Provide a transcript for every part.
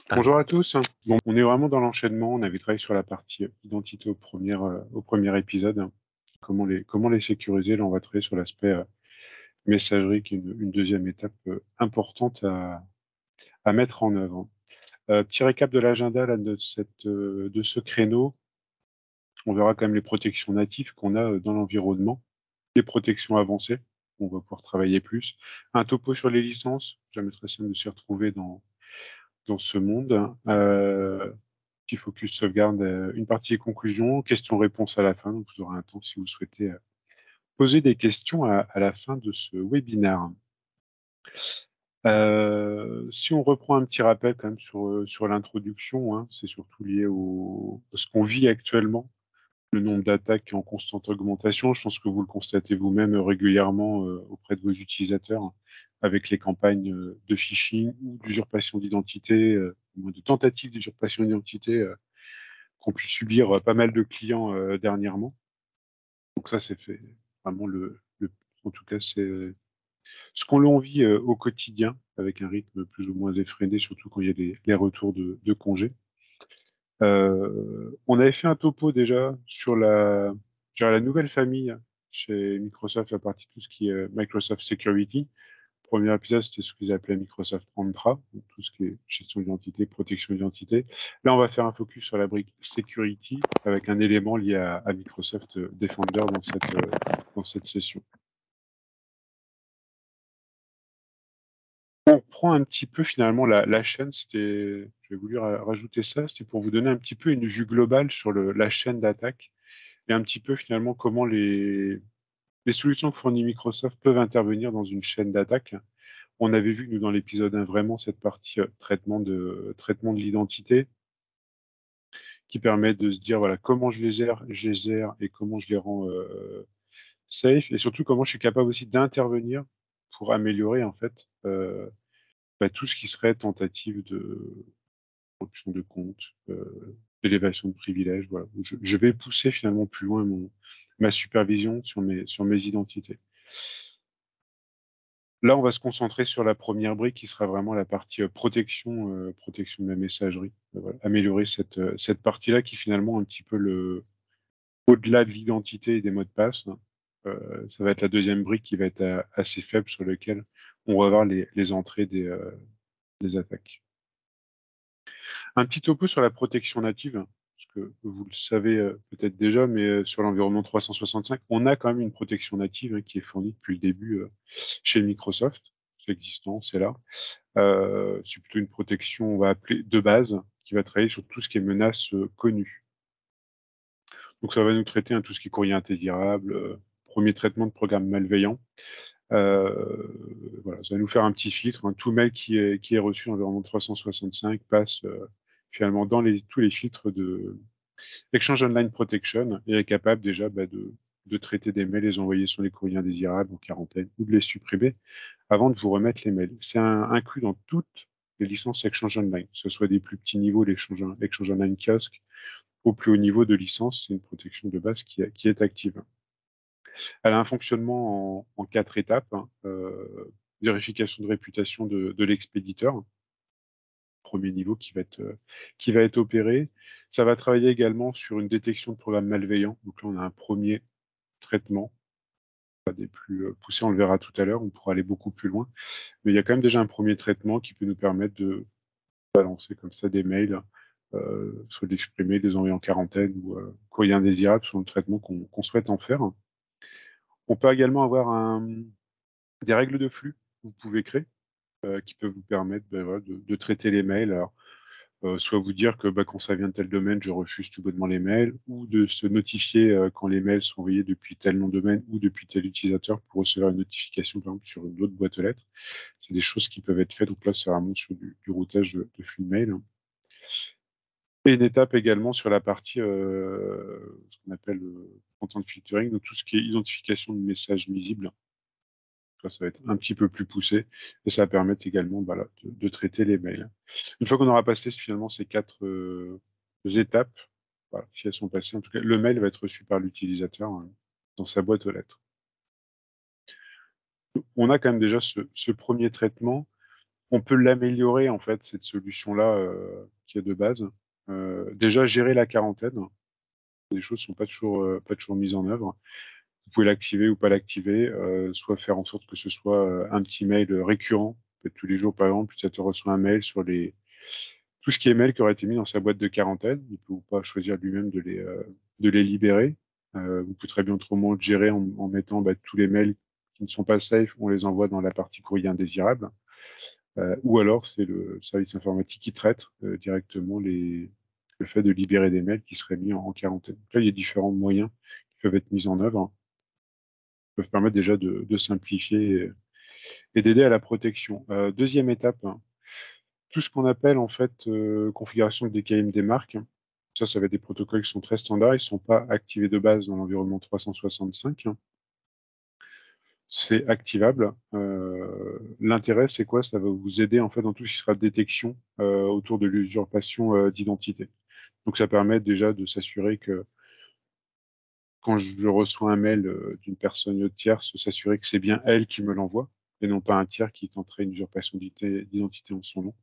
Ah, Bonjour à tous. Bon, on est vraiment dans l'enchaînement. On avait travaillé sur la partie identité au premier épisode. Comment les sécuriser. Là, on va travailler sur l'aspect messagerie, qui est une deuxième étape importante à mettre en œuvre. Petit récap de l'agenda là, de ce créneau. On verra quand même les protections natives qu'on a dans l'environnement, les protections avancées. On va pouvoir travailler plus. Un topo sur les licences. Jamais très simple de s'y retrouver dans ce monde. Petit focus sauvegarde, une partie conclusion, questions-réponses à la fin. Donc, vous aurez un temps si vous souhaitez poser des questions à la fin de ce webinaire. Si on reprend un petit rappel quand même sur l'introduction, hein, c'est surtout lié à ce qu'on vit actuellement, le nombre d'attaques est en constante augmentation. Je pense que vous le constatez vous-même régulièrement auprès de vos utilisateurs, hein, avec les campagnes de phishing ou d'usurpation d'identité, ou moins de tentatives d'usurpation d'identité qu'ont pu subir pas mal de clients dernièrement. Donc ça, c'est fait vraiment en tout cas, c'est ce qu'on l'on vit au quotidien, avec un rythme plus ou moins effréné, surtout quand il y a les retours de congés. On avait fait un topo déjà sur je dirais la nouvelle famille chez Microsoft, à partir de tout ce qui est Microsoft Security. Premier épisode, c'était ce qu'ils appelaient Microsoft Entra, donc tout ce qui est gestion d'identité, protection d'identité. Là, on va faire un focus sur la brique Security, avec un élément lié à Microsoft Defender dans cette session. On reprend un petit peu finalement la chaîne, j'ai voulu rajouter ça, c'était pour vous donner un petit peu une vue globale sur la chaîne d'attaque et un petit peu finalement comment les solutions que fournit Microsoft peuvent intervenir dans une chaîne d'attaque. On avait vu, nous, dans l'épisode 1, vraiment cette partie traitement de l'identité qui permet de se dire, voilà, comment je les gère et comment je les rends safe, et surtout comment je suis capable aussi d'intervenir pour améliorer, en fait, tout ce qui serait tentative de corruption de compte, d'élévation de privilèges. Voilà. Je vais pousser finalement plus loin ma supervision sur mes identités. Là, on va se concentrer sur la première brique qui sera vraiment la partie protection de la messagerie. Voilà. Améliorer cette partie-là qui finalement un petit peu au-delà de l'identité et des mots de passe. Ça va être la deuxième brique qui va être assez faible, sur laquelle on va voir les entrées des attaques. Un petit topo sur la protection native, parce que vous le savez peut-être déjà, mais sur l'environnement 365, on a quand même une protection native qui est fournie depuis le début chez Microsoft. C'est existant, c'est là. C'est plutôt une protection, on va appeler de base, qui va travailler sur tout ce qui est menaces connues. Donc ça va nous traiter tout ce qui est courrier indésirable, premier traitement de programme malveillant. Voilà, ça va nous faire un petit filtre. Tout mail qui est reçu en environnement 365 passe finalement dans tous les filtres de Exchange Online Protection et est capable déjà de traiter des mails, les envoyer sur les courriers indésirables en quarantaine ou de les supprimer avant de vous remettre les mails. C'est inclus dans toutes les licences Exchange Online, que ce soit des plus petits niveaux, l'Exchange Online Kiosque, au plus haut niveau de licence. C'est une protection de base qui est active. Elle a un fonctionnement en 4 étapes, hein. Vérification de réputation de l'expéditeur, premier niveau qui va être opéré. Ça va travailler également sur une détection de programmes malveillants. Donc là, on a un premier traitement, pas des plus poussés, on le verra tout à l'heure, on pourra aller beaucoup plus loin. Mais il y a quand même déjà un premier traitement qui peut nous permettre de balancer comme ça des mails, soit d'exprimer, de les envoyer en quarantaine ou courrier indésirable sur le traitement qu'on souhaite en faire. On peut également avoir des règles de flux que vous pouvez créer, qui peuvent vous permettre voilà, de traiter les mails. Alors, soit vous dire que quand ça vient de tel domaine, je refuse tout bonnement les mails, ou de se notifier quand les mails sont envoyés depuis tel nom de domaine ou depuis tel utilisateur pour recevoir une notification, par exemple, sur une autre boîte aux lettres. C'est des choses qui peuvent être faites. Donc là, c'est vraiment sur du routage de flux de mails. Et une étape également sur la partie, ce qu'on appelle content filtering, donc tout ce qui est identification de messages visibles. Ça va être un petit peu plus poussé et ça va permettre également de traiter les mails. Une fois qu'on aura passé finalement ces 4 étapes, voilà, si elles sont passées, en tout cas, le mail va être reçu par l'utilisateur dans sa boîte aux lettres. On a quand même déjà ce premier traitement. On peut l'améliorer, en fait, cette solution-là, qui est de base. Déjà, gérer la quarantaine. Les choses sont pas toujours mises en œuvre. Vous pouvez l'activer ou pas l'activer, soit faire en sorte que ce soit, un petit mail, récurrent. Peut-être tous les jours, par exemple, utilisateur reçoit un mail sur tout ce qui est mail qui aurait été mis dans sa boîte de quarantaine. Il peut ou pas choisir lui-même de les libérer. Vous pouvez très bien autrement le gérer en mettant, tous les mails qui ne sont pas safe, on les envoie dans la partie courrier indésirable. Ou alors c'est le service informatique qui traite, directement le fait de libérer des mails qui seraient mis en quarantaine. Donc là, il y a différents moyens qui peuvent être mis en œuvre, peuvent permettre déjà de simplifier et d'aider à la protection. 2e étape, hein, tout ce qu'on appelle en fait, configuration de DKIM des marques. Ça va être des protocoles qui sont très standards, ils ne sont pas activés de base dans l'environnement 365. C'est activable. L'intérêt, c'est quoi? Ça va vous aider en fait dans tout ce qui sera détection autour de l'usurpation d'identité. Donc ça permet déjà de s'assurer que quand je reçois un mail d'une personne tierce, s'assurer que c'est bien elle qui me l'envoie et non pas un tiers qui tenterait une usurpation d'identité en son nom.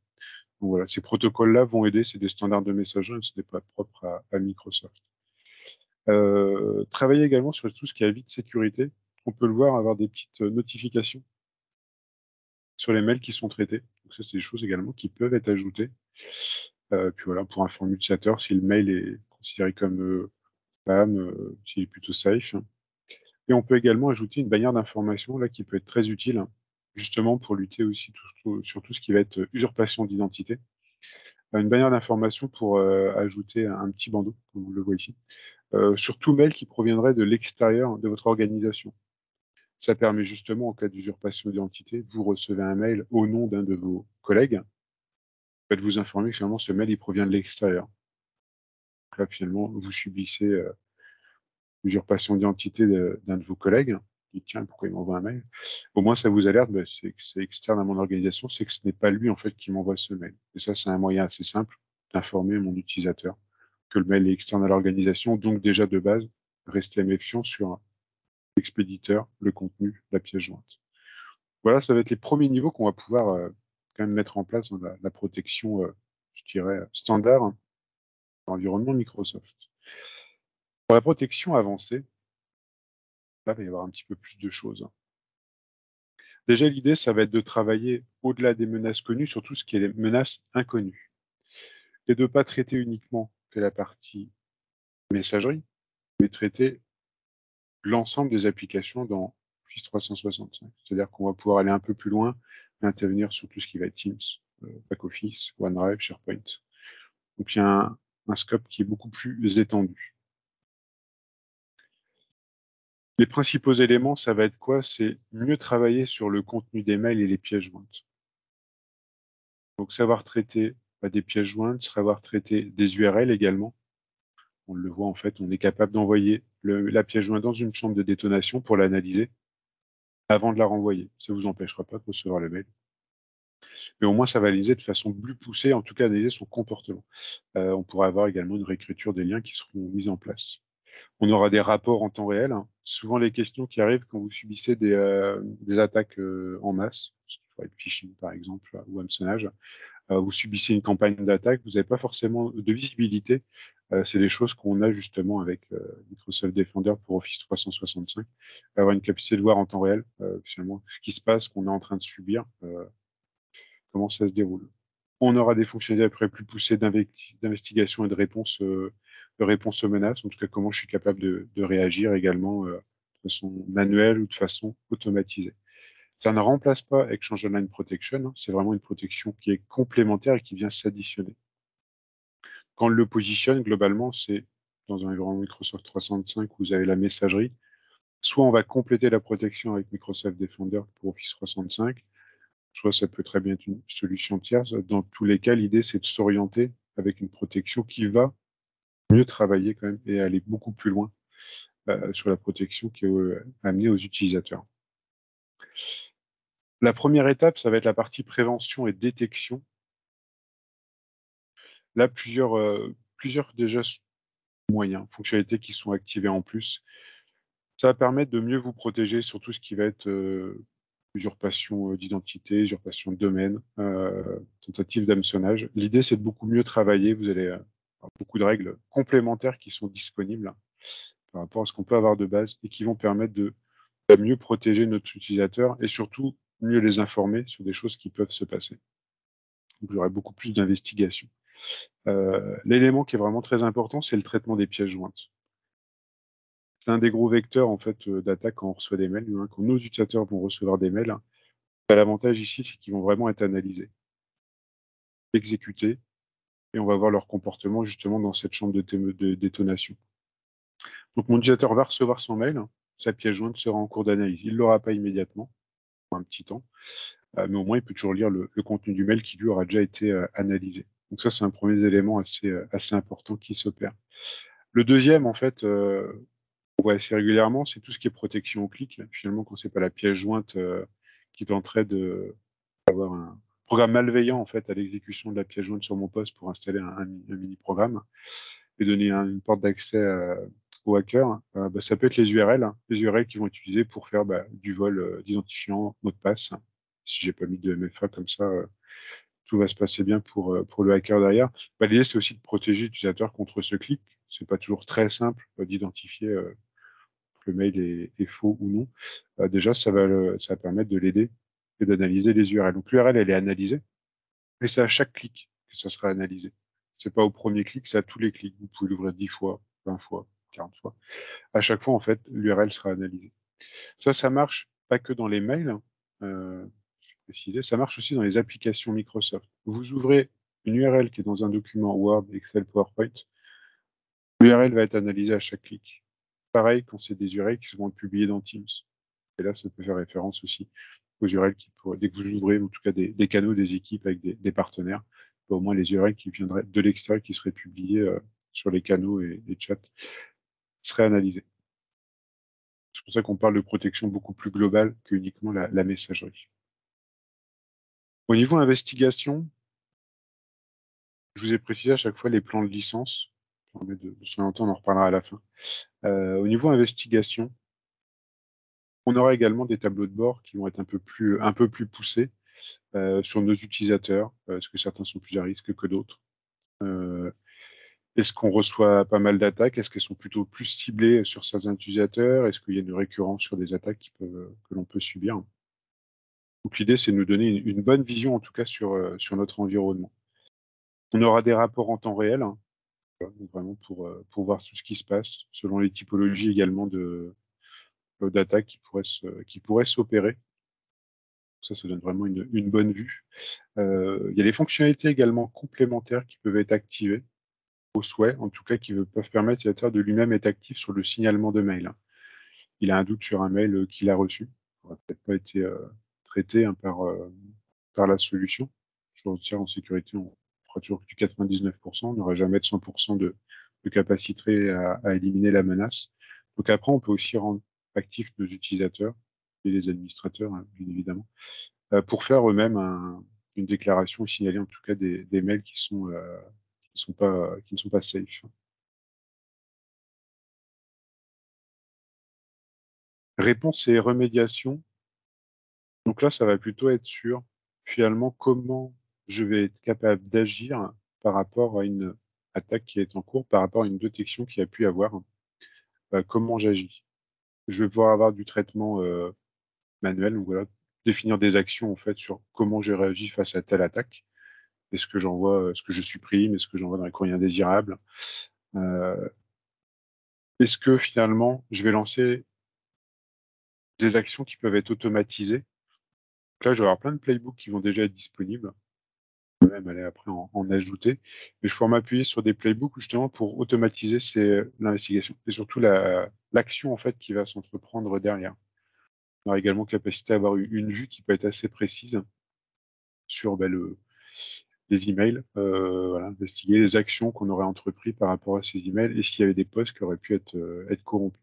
Donc voilà, ces protocoles-là vont aider, c'est des standards de messagerie, ce n'est pas propre à Microsoft. Travailler également sur tout ce qui est avis de sécurité. On peut le voir, avoir des petites notifications sur les mails qui sont traités. Donc ça, c'est des choses également qui peuvent être ajoutées. Puis voilà, pour informer l'utilisateur si le mail est considéré comme spam, s'il est plutôt safe. Et on peut également ajouter une bannière d'information là qui peut être très utile, hein, justement pour lutter aussi sur tout ce qui va être usurpation d'identité. Une bannière d'information pour ajouter un petit bandeau, comme on le voit ici, sur tout mail qui proviendrait de l'extérieur de votre organisation. Ça permet justement, en cas d'usurpation d'identité, vous recevez un mail au nom d'un de vos collègues, de vous informer que finalement ce mail il provient de l'extérieur. Là, finalement, vous subissez l'usurpation d'identité d'un de vos collègues. Il dit tiens, pourquoi il m'envoie un mail? Au moins, ça vous alerte, c'est que c'est externe à mon organisation, c'est que ce n'est pas lui en fait qui m'envoie ce mail. Et ça, c'est un moyen assez simple d'informer mon utilisateur que le mail est externe à l'organisation. Donc déjà de base, restez méfiant sur l'expéditeur, le contenu, la pièce jointe. Voilà, ça va être les premiers niveaux qu'on va pouvoir quand même mettre en place dans la protection, je dirais, standard, hein, dans l'environnement Microsoft. Pour la protection avancée, là, il va y avoir un petit peu plus de choses, hein. Déjà, l'idée, ça va être de travailler au-delà des menaces connues sur tout ce qui est les menaces inconnues et de ne pas traiter uniquement que la partie messagerie, mais traiter l'ensemble des applications dans Office 365. C'est-à-dire qu'on va pouvoir aller un peu plus loin et intervenir sur tout ce qui va être Teams, Back-Office, OneDrive, SharePoint. Donc il y a un scope qui est beaucoup plus étendu. Les principaux éléments, ça va être quoi? C'est mieux travailler sur le contenu des mails et les pièces jointes. Donc savoir traiter des pièces jointes, savoir traiter des URL également. On le voit en fait, on est capable d'envoyer la pièce jointe dans une chambre de détonation pour l'analyser avant de la renvoyer. Ça ne vous empêchera pas de recevoir le mail. Mais au moins, ça va analyser de façon plus poussée, en tout cas analyser son comportement. On pourra avoir également une réécriture des liens qui seront mis en place. On aura des rapports en temps réel, hein. Souvent, les questions qui arrivent quand vous subissez des attaques en masse, ce qui pourrait être phishing par exemple, ou hameçonnage, vous subissez une campagne d'attaque, vous n'avez pas forcément de visibilité. C'est des choses qu'on a justement avec Microsoft Defender pour Office 365, avoir une capacité de voir en temps réel finalement ce qui se passe, qu'on est en train de subir, comment ça se déroule. On aura des fonctionnalités après plus poussées d'investigation et de réponse aux menaces, en tout cas comment je suis capable de réagir également de façon manuelle ou de façon automatisée. Ça ne remplace pas Exchange Online Protection, hein, c'est vraiment une protection qui est complémentaire et qui vient s'additionner. Quand on le positionne, globalement, c'est dans un environnement Microsoft 365 où vous avez la messagerie. Soit on va compléter la protection avec Microsoft Defender pour Office 365, soit ça peut très bien être une solution tierce. Dans tous les cas, l'idée, c'est de s'orienter avec une protection qui va mieux travailler quand même et aller beaucoup plus loin sur la protection qui est amenée aux utilisateurs. La première étape, ça va être la partie prévention et détection. Là, plusieurs déjà moyens, fonctionnalités qui sont activées en plus. Ça va permettre de mieux vous protéger sur tout ce qui va être usurpation d'identité, usurpation de domaine, tentative d'hameçonnage. L'idée, c'est de beaucoup mieux travailler. Vous allez avoir beaucoup de règles complémentaires qui sont disponibles par rapport à ce qu'on peut avoir de base et qui vont permettre de mieux protéger notre utilisateur et surtout mieux les informer sur des choses qui peuvent se passer. Donc, il y aurait beaucoup plus d'investigation. L'élément qui est vraiment très important, c'est le traitement des pièces jointes. C'est un des gros vecteurs en fait d'attaque quand on reçoit des mails. Quand nos utilisateurs vont recevoir des mails, l'avantage ici, c'est qu'ils vont vraiment être analysés, exécutés, et on va voir leur comportement justement dans cette chambre de détonation. Donc mon utilisateur va recevoir son mail, sa pièce jointe sera en cours d'analyse. Il ne l'aura pas immédiatement, pour un petit temps, mais au moins il peut toujours lire le contenu du mail qui lui aura déjà été analysé. Donc ça, c'est un premier élément assez important qui s'opère. Le deuxième, en fait, on voit assez régulièrement, c'est tout ce qui est protection au clic. Finalement, quand c'est pas la pièce jointe qui tenterait d'avoir un programme malveillant en fait à l'exécution de la pièce jointe sur mon poste pour installer un mini-programme et donner une porte d'accès aux hackers, ça peut être les URL, les URL qui vont être utilisées pour faire du vol d'identifiant, mot de passe. Si j'ai pas mis de MFA comme ça, tout va se passer bien pour le hacker derrière. L'idée, c'est aussi de protéger l'utilisateur contre ce clic. C'est pas toujours très simple d'identifier que le mail est faux ou non. Déjà, ça va permettre de l'aider et d'analyser les URL. Donc l'URL, elle est analysée, et c'est à chaque clic que ça sera analysé. C'est pas au premier clic, c'est à tous les clics. Vous pouvez l'ouvrir 10 fois, 20 fois, 40 fois. À chaque fois, en fait, l'URL sera analysée. Ça marche pas que dans les mails, je vais préciser, ça marche aussi dans les applications Microsoft. Vous ouvrez une URL qui est dans un document Word, Excel, PowerPoint, l'URL va être analysée à chaque clic. Pareil quand c'est des URL qui seront publiées dans Teams. Et là, ça peut faire référence aussi aux URL qui pourraient, dès que vous ouvrez, en tout cas des canaux, des équipes avec des partenaires, au moins les URL qui viendraient de l'extérieur, qui seraient publiées sur les canaux et chats, seraient analysés. C'est pour ça qu'on parle de protection beaucoup plus globale que uniquement la messagerie. Au niveau investigation, je vous ai précisé à chaque fois les plans de licence. De se entendre, on en reparlera à la fin. Au niveau investigation, on aura également des tableaux de bord qui vont être un peu plus poussés sur nos utilisateurs. Est-ce que certains sont plus à risque que d'autres? Est-ce qu'on reçoit pas mal d'attaques? Est-ce qu'elles sont plutôt plus ciblées sur certains utilisateurs? Est-ce qu'il y a une récurrence sur des attaques que l'on peut subir? Donc l'idée, c'est de nous donner une bonne vision, en tout cas, sur notre environnement. On aura des rapports en temps réel, voilà, donc vraiment pour voir tout ce qui se passe, selon les typologies également d'attaques qui pourraient s'opérer. Ça donne vraiment une bonne vue. Il y a des fonctionnalités également complémentaires qui peuvent être activées au souhait, en tout cas qui peuvent permettre à l'utilisateur de lui-même être actif sur le signalement de mail. Il a un doute sur un mail qu'il a reçu, qui n'aura peut-être pas été traité par la solution. Je retire en sécurité, on fera toujours que du 99%, on n'aura jamais de 100% de capacité à éliminer la menace. Donc après, on peut aussi rendre actifs nos utilisateurs et les administrateurs, hein, bien évidemment, pour faire eux-mêmes une déclaration ou signaler en tout cas des mails qui ne sont pas safe. Réponse et remédiation. Donc là, ça va plutôt être sur finalement comment je vais être capable d'agir par rapport à une attaque qui est en cours, par rapport à une détection qu'il y a pu avoir. Comment j'agis? Je vais pouvoir avoir du traitement manuel, donc voilà, définir des actions en fait sur comment j'ai réagi face à telle attaque. Est-ce que j'envoie, est-ce que je supprime, est-ce que j'envoie dans les courriers indésirables? Euh, Est-ce que finalement je vais lancer des actions qui peuvent être automatisées? Donc là, je vais avoir plein de playbooks qui vont déjà être disponibles. Je peux même aller après en ajouter. Mais je pourrais m'appuyer sur des playbooks justement pour automatiser l'investigation et surtout l'action en fait qui va s'entreprendre derrière. On aura également capacité à avoir une vue qui peut être assez précise sur les emails, voilà, investiguer les actions qu'on aurait entreprises par rapport à ces emails et s'il y avait des posts qui auraient pu être corrompus.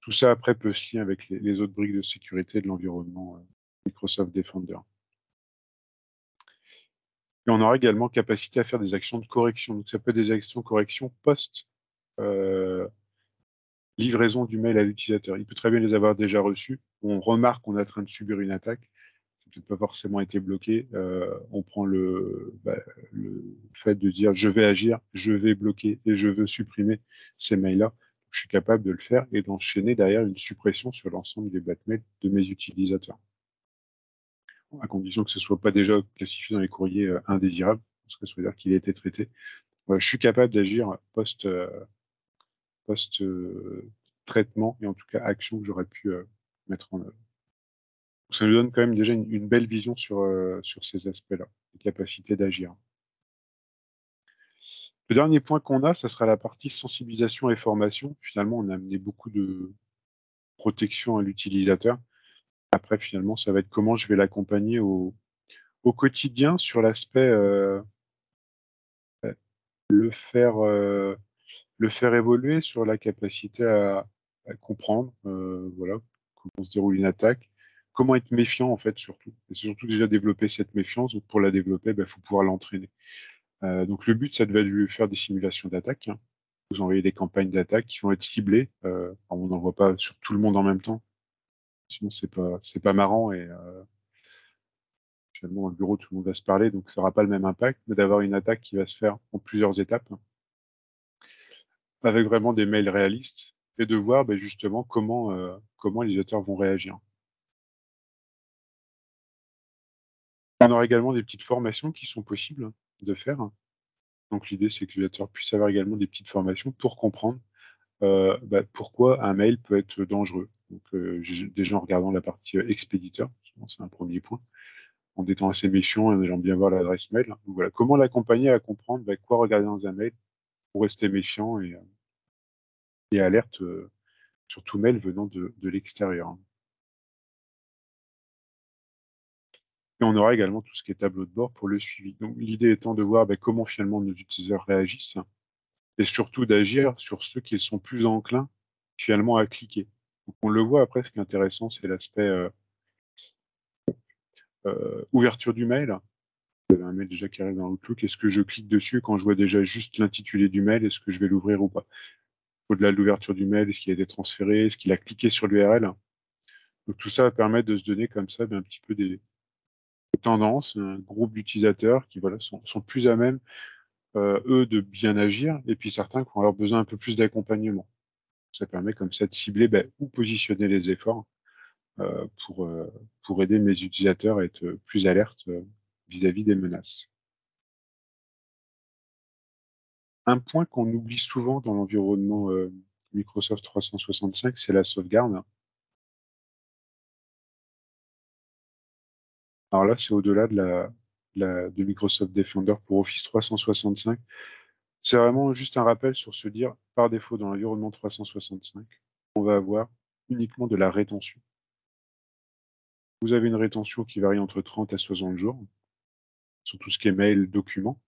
Tout ça après peut se lier avec les autres briques de sécurité de l'environnement Microsoft Defender. Et on aura également capacité à faire des actions de correction. Donc ça peut être des actions de correction post livraison du mail à l'utilisateur. Il peut très bien les avoir déjà reçus. On remarque qu'on est en train de subir une attaque. Ça peut pas forcément été bloqué. On prend le fait de dire je vais agir, je vais bloquer et je veux supprimer ces mails-là. Je suis capable de le faire et d'enchaîner derrière une suppression sur l'ensemble des boîtes mail de mes utilisateurs. À condition que ce soit pas déjà classifié dans les courriers indésirables, parce que ça veut dire qu'il a été traité. Je suis capable d'agir post-traitement et en tout cas action que j'aurais pu mettre en œuvre. Ça nous donne quand même déjà une belle vision sur ces aspects-là, les capacités d'agir. Le dernier point qu'on a, ça sera la partie sensibilisation et formation. Finalement, on a amené beaucoup de protection à l'utilisateur. Après, finalement, ça va être comment je vais l'accompagner au quotidien sur l'aspect le faire évoluer sur la capacité à comprendre, voilà, comment se déroule une attaque, comment être méfiant en fait surtout, et surtout déjà développer cette méfiance. Donc pour la développer, il faut pouvoir l'entraîner. Donc le but, ça devait être de faire des simulations d'attaque. Hein. Vous envoyez des campagnes d'attaque qui vont être ciblées. On n'envoie pas sur tout le monde en même temps, sinon c'est pas marrant et finalement dans le bureau tout le monde va se parler, donc ça n'aura pas le même impact. Mais d'avoir une attaque qui va se faire en plusieurs étapes, hein, avec vraiment des mails réalistes et de voir justement comment les utilisateurs vont réagir. On aura également des petites formations qui sont possibles de faire. Donc l'idée, c'est que l'utilisateur puisse avoir également des petites formations pour comprendre pourquoi un mail peut être dangereux. Donc déjà en regardant la partie expéditeur, c'est un premier point, en étant assez méfiant et en allant bien voir l'adresse mail. Donc voilà, comment l'accompagner à comprendre quoi regarder dans un mail pour rester méfiant et alerte sur tout mail venant de l'extérieur. Et on aura également tout ce qui est tableau de bord pour le suivi. Donc l'idée étant de voir comment finalement nos utilisateurs réagissent et surtout d'agir sur ceux qui sont plus enclins finalement à cliquer. Donc on le voit après, ce qui est intéressant, c'est l'aspect ouverture du mail. Vous avez un mail déjà qui arrive dans Outlook. Est-ce que je clique dessus quand je vois déjà juste l'intitulé du mail? Est-ce que je vais l'ouvrir ou pas? Au-delà de l'ouverture du mail, est-ce qu'il a été transféré? Est-ce qu'il a cliqué sur l'URL? Donc tout ça va permettre de se donner comme ça un petit peu des tendances, un groupe d'utilisateurs qui sont plus à même, eux, de bien agir, et puis certains qui vont avoir besoin un peu plus d'accompagnement. Ça permet comme ça de cibler où positionner les efforts euh, pour, euh, pour aider mes utilisateurs à être plus alertes vis-à-vis des menaces. Un point qu'on oublie souvent dans l'environnement Microsoft 365, c'est la sauvegarde. Alors là, c'est au-delà de Microsoft Defender pour Office 365. C'est vraiment juste un rappel sur se dire, par défaut, dans l'environnement 365, on va avoir uniquement de la rétention. Vous avez une rétention qui varie entre 30 à 60 jours sur tout ce qui est mail, documents.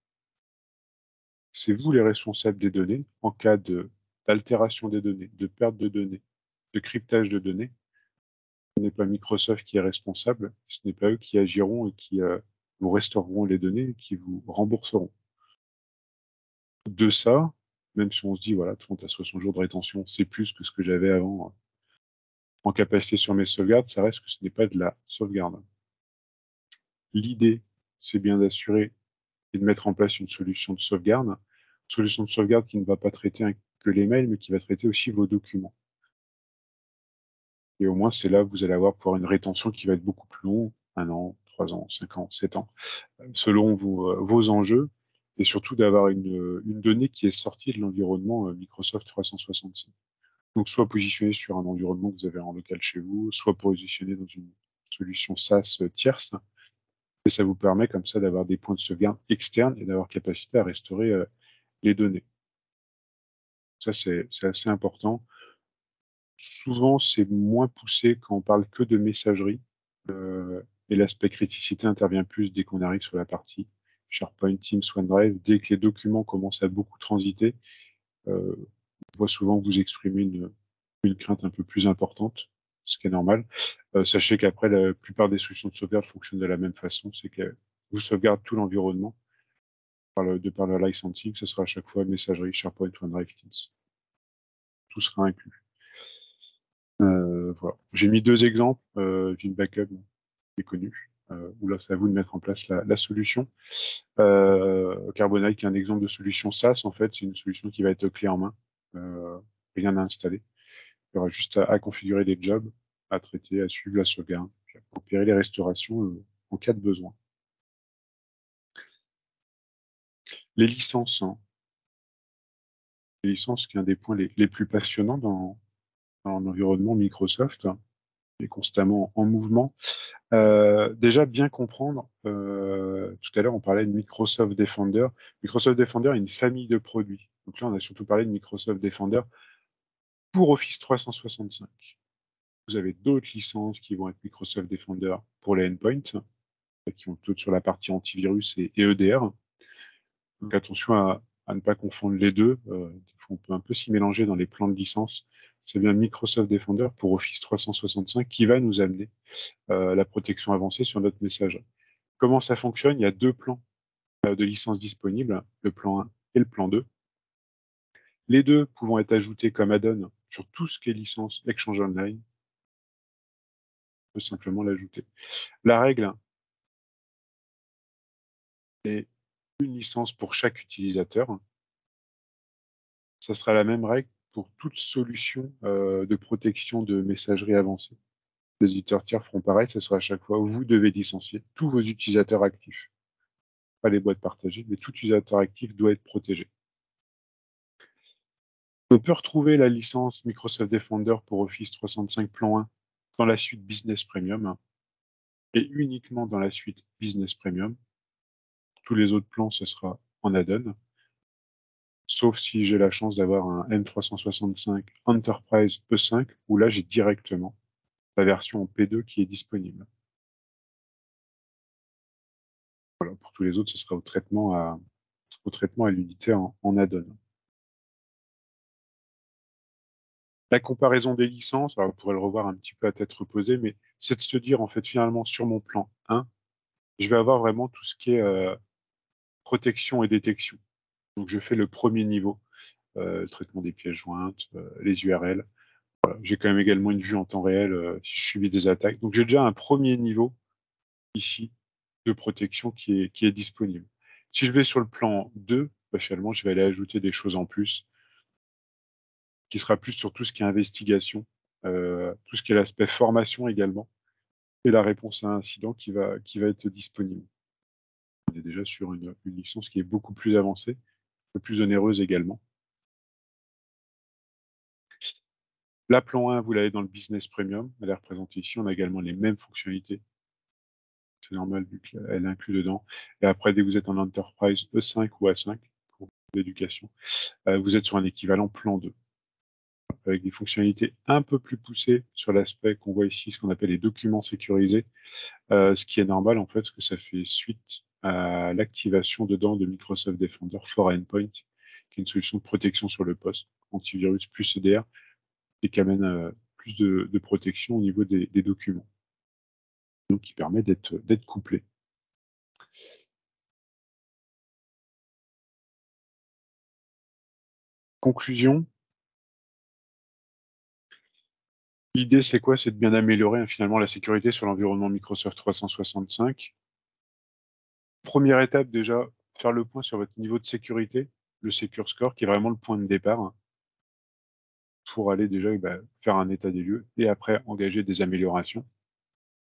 C'est vous les responsables des données en cas d'altération des données, de perte de données, de cryptage de données. Ce n'est pas Microsoft qui est responsable, ce n'est pas eux qui agiront et qui vous restaureront les données et qui vous rembourseront. De ça, même si on se dit, voilà, 30 à 60 jours de rétention, c'est plus que ce que j'avais avant en capacité sur mes sauvegardes, ça reste que ce n'est pas de la sauvegarde. L'idée, c'est bien d'assurer et de mettre en place une solution de sauvegarde qui ne va pas traiter que les mails, mais qui va traiter aussi vos documents. Et au moins, c'est là que vous allez pouvoir une rétention qui va être beaucoup plus longue, 1 an, 3 ans, 5 ans, 7 ans, selon vos enjeux, et surtout d'avoir une donnée qui est sortie de l'environnement Microsoft 365. Donc, soit positionné sur un environnement que vous avez en local chez vous, soit positionné dans une solution SaaS tierce, et ça vous permet comme ça d'avoir des points de sauvegarde externes et d'avoir capacité à restaurer les données. Ça, c'est assez important. Souvent, c'est moins poussé quand on parle que de messagerie. Et l'aspect criticité intervient plus dès qu'on arrive sur la partie SharePoint, Teams, OneDrive. Dès que les documents commencent à beaucoup transiter, on voit souvent que vous exprimez une crainte un peu plus importante, ce qui est normal. Sachez qu'après, la plupart des solutions de sauvegarde fonctionnent de la même façon, c'est que vous sauvegardez tout l'environnement de par le licensing, ce sera à chaque fois messagerie, SharePoint, OneDrive, Teams. Tout sera inclus. Voilà. J'ai mis 2 exemples d'une backup qui est connue, où là, c'est à vous de mettre en place la solution. Carbonite, qui est un exemple de solution SaaS, en fait, c'est une solution qui va être clé en main, rien à installer. Il y aura juste à configurer les jobs, à traiter, à suivre la sauvegarde, puis à opérer les restaurations en cas de besoin. Les licences, hein. Les licences, qui est un des points les plus passionnants dans l'environnement Microsoft, est constamment en mouvement. Déjà, bien comprendre, tout à l'heure, on parlait de Microsoft Defender. Microsoft Defender est une famille de produits. Donc là, on a surtout parlé de Microsoft Defender pour Office 365. Vous avez d'autres licences qui vont être Microsoft Defender pour les endpoints, qui vont plutôt sur la partie antivirus et EDR. Donc attention à ne pas confondre les deux. On peut un peu s'y mélanger dans les plans de licence. C'est bien Microsoft Defender pour Office 365 qui va nous amener la protection avancée sur notre messagerie. Comment ça fonctionne? Il y a 2 plans de licences disponibles, le plan 1 et le plan 2. Les 2 pouvant être ajoutés comme add-on sur tout ce qui est licence Exchange Online. On peut simplement l'ajouter. La règle est une licence pour chaque utilisateur. Ça sera la même règle pour toute solution de protection de messagerie avancée. Les éditeurs tiers feront pareil, ce sera à chaque fois où vous devez licencier tous vos utilisateurs actifs. Pas les boîtes partagées, mais tout utilisateur actif doit être protégé. On peut retrouver la licence Microsoft Defender pour Office 365 plan 1 dans la suite Business Premium et uniquement dans la suite Business Premium. Tous les autres plans, ce sera en add-on, sauf si j'ai la chance d'avoir un M365 Enterprise E5 où là, j'ai directement la version P2 qui est disponible. Voilà, pour tous les autres, ce sera au traitement à l'unité en add-on. La comparaison des licences, alors on pourrait le revoir un petit peu à tête reposée, mais c'est de se dire, en fait, finalement, sur mon plan 1, je vais avoir vraiment tout ce qui est protection et détection. Donc, je fais le premier niveau, le traitement des pièces jointes, les URL. Voilà. J'ai quand même également une vue en temps réel si je subis des attaques. Donc, j'ai déjà un premier niveau ici de protection qui est disponible. Si je vais sur le plan 2, bah, finalement, je vais aller ajouter des choses en plus, qui sera plus sur tout ce qui est investigation, tout ce qui est l'aspect formation également, et la réponse à un incident qui va être disponible. On est déjà sur une licence qui est beaucoup plus avancée, un peu plus onéreuse également. La plan 1, vous l'avez dans le Business Premium, elle est représentée ici. On a également les mêmes fonctionnalités. C'est normal vu qu'elle inclut dedans. Et après, dès que vous êtes en Enterprise E5 ou A5 pour l'éducation, vous êtes sur un équivalent plan 2, avec des fonctionnalités un peu plus poussées sur l'aspect qu'on voit ici, ce qu'on appelle les documents sécurisés, ce qui est normal en fait, parce que ça fait suite à l'activation dedans de Microsoft Defender for Endpoint, qui est une solution de protection sur le poste, antivirus plus EDR, et qui amène plus de protection au niveau des documents, donc qui permet d'être couplé. Conclusion, l'idée c'est quoi? C'est de bien améliorer finalement la sécurité sur l'environnement Microsoft 365. Première étape déjà, faire le point sur votre niveau de sécurité, le Secure Score, qui est vraiment le point de départ, hein, pour aller déjà faire un état des lieux et après engager des améliorations.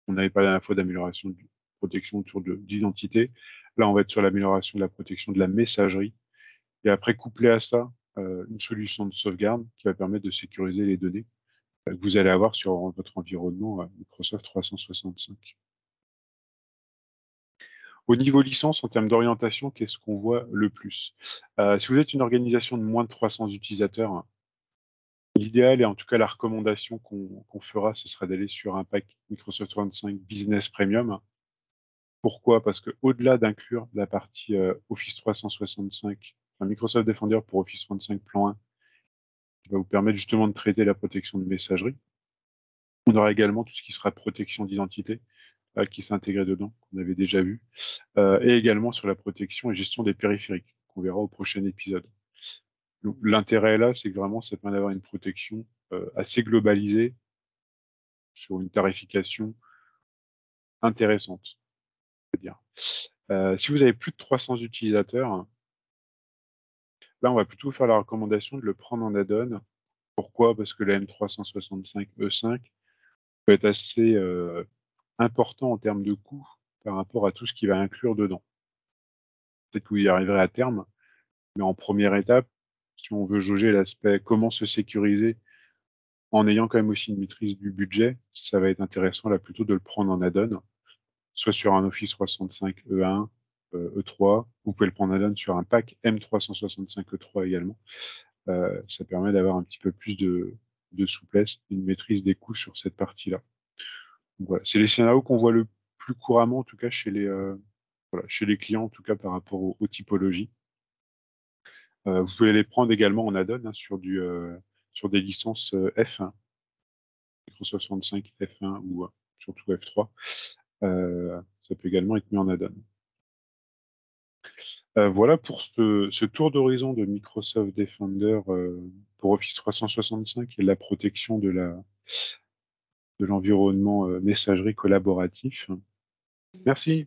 On avait parlé à la fois d'amélioration de protection autour d'identité. Là, on va être sur l'amélioration de la protection de la messagerie. Et après, couplé à ça, une solution de sauvegarde qui va permettre de sécuriser les données que vous allez avoir sur votre environnement Microsoft 365. Au niveau licence, en termes d'orientation, qu'est-ce qu'on voit le plus? Si vous êtes une organisation de moins de 300 utilisateurs, l'idéal et en tout cas la recommandation qu'on fera, ce sera d'aller sur un pack Microsoft 365 Business Premium. Pourquoi? Parce qu'au-delà d'inclure la partie Office 365, enfin Microsoft Defender pour Office 365 plan 1, qui va vous permettre justement de traiter la protection de messagerie, on aura également tout ce qui sera protection d'identité qui s'intégrait dedans, qu'on avait déjà vu, et également sur la protection et gestion des périphériques, qu'on verra au prochain épisode. Donc l'intérêt là, c'est que vraiment ça permet d'avoir une protection assez globalisée sur une tarification intéressante, on va dire. Si vous avez plus de 300 utilisateurs, là, on va plutôt faire la recommandation de le prendre en add-on. Pourquoi? Parce que la M365 E5 peut être assez, important en termes de coût par rapport à tout ce qu'il va inclure dedans. Peut-être que vous y arriverez à terme, mais en première étape, si on veut jauger l'aspect comment se sécuriser en ayant quand même aussi une maîtrise du budget, ça va être intéressant là plutôt de le prendre en add-on, soit sur un Office 365 E1, E3. Vous pouvez le prendre en add-on sur un pack M365 E3 également. Ça permet d'avoir un petit peu plus de souplesse et une maîtrise des coûts sur cette partie-là. Donc voilà, c'est les scénarios qu'on voit le plus couramment, en tout cas chez les, voilà, chez les clients, en tout cas par rapport aux typologies. Vous pouvez les prendre également en add-on, hein, sur des licences, F1, Microsoft 65 F1 ou, surtout F3. Ça peut également être mis en add-on. Voilà pour ce tour d'horizon de Microsoft Defender, pour Office 365 et la protection de l'environnement, messagerie collaboratif. Merci.